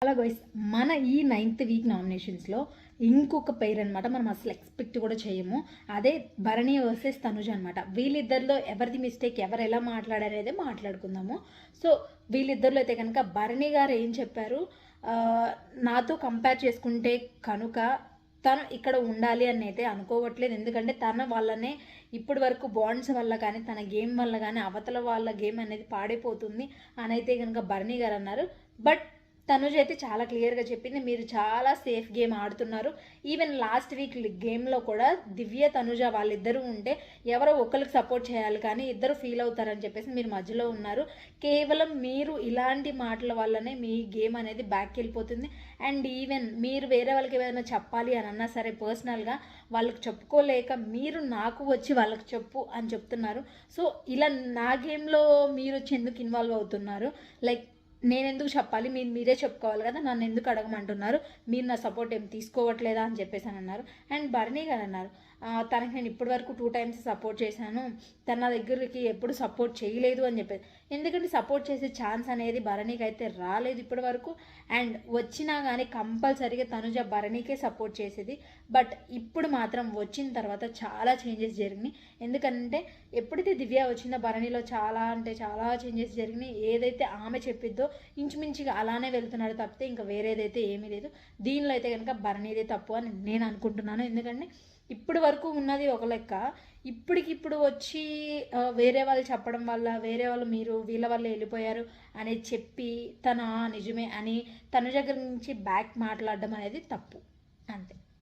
అలా గైస్ మన ఈ 9th వీక్ నామినేషన్స్లో ఇంకొక పెయిర్ అనమాట, మనం అసలు ఎక్స్పెక్ట్ కూడా చేయము. అదే భరణి వర్సెస్ తనుజ అనమాట. వీళ్ళిద్దరిలో ఎవరిది మిస్టేక్, ఎవరు ఎలా మాట్లాడారనేది మాట్లాడుకుందాము. సో వీళ్ళిద్దరిలో అయితే కనుక భరణి గారు ఏం చెప్పారు, నాతో కంపేర్ చేసుకుంటే కనుక తను ఇక్కడ ఉండాలి అని అయితే అనుకోవట్లేదు. ఎందుకంటే తన వల్లనే ఇప్పటి వరకు బాండ్స్ వల్ల కానీ తన గేమ్ వల్ల కానీ అవతల వాళ్ళ గేమ్ అనేది పాడైపోతుంది అని అయితే కనుక భరణి గారు అన్నారు. బట్ తనుజ అయితే చాలా క్లియర్గా చెప్పింది, మీరు చాలా సేఫ్ గేమ్ ఆడుతున్నారు. ఈవెన్ లాస్ట్ వీక్ గేమ్లో కూడా దివ్య తనుజ వాళ్ళిద్దరూ ఉంటే ఎవరో ఒకరికి సపోర్ట్ చేయాలి కానీ ఇద్దరు ఫీల్ అవుతారని చెప్పేసి మీరు మధ్యలో ఉన్నారు. కేవలం మీరు ఇలాంటి మాటల వల్లనే మీ గేమ్ అనేది బ్యాక్కి వెళ్ళిపోతుంది. అండ్ ఈవెన్ మీరు వేరే వాళ్ళకి ఏమైనా చెప్పాలి అని అన్నా సరే పర్సనల్గా వాళ్ళకి చెప్పుకోలేక మీరు నాకు వచ్చి వాళ్ళకి చెప్పు అని చెప్తున్నారు. సో ఇలా నా గేమ్లో మీరు వచ్చి ఎందుకు ఇన్వాల్వ్ అవుతున్నారు, లైక్ నేను ఎందుకు చెప్పాలి, మీరే చెప్పుకోవాలి కదా, నన్ను ఎందుకు అడగమంటున్నారు, మీరు నా సపోర్ట్ ఏం తీసుకోవట్లేదా అని చెప్పేసి అని అన్నారు. అండ్ భరణి గారు అన్నారు, తనకి నేను ఇప్పటి వరకు 2 times సపోర్ట్ చేశాను, తన నా దగ్గరికి ఎప్పుడు సపోర్ట్ చేయలేదు అని చెప్పేసి. ఎందుకంటే సపోర్ట్ చేసే ఛాన్స్ అనేది భరణికి అయితే రాలేదు ఇప్పటి వరకు. అండ్ వచ్చినా కానీ కంపల్సరీగా తనుజ భరణికే సపోర్ట్ చేసేది. బట్ ఇప్పుడు మాత్రం వచ్చిన తర్వాత చాలా చేంజెస్ జరిగినాయి. ఎందుకంటే ఎప్పుడైతే దివ్య వచ్చిందో భరణిలో చాలా అంటే చాలా చేంజెస్ జరిగినాయి. ఏదైతే ఆమె చెప్పిద్దో ఇంచుమించుగా అలానే వెళ్తున్నాడు తప్పితే ఇంకా వేరేదైతే ఏమీ లేదు. దీనిలో అయితే కనుక భరణిదే తప్పు అని నేను అనుకుంటున్నాను. ఎందుకంటే ఇప్పటి వరకు ఉన్నది ఒక లెక్క, ఇప్పటికిప్పుడు వచ్చి వేరే వాళ్ళు చెప్పడం వల్ల వేరే వాళ్ళు మీరు వీళ్ళ వల్ల వెళ్ళిపోయారు అనేది చెప్పి తన నిజమే అని తన దగ్గర నుంచి బ్యాక్ మాట్లాడడం అనేది తప్పు అంతే.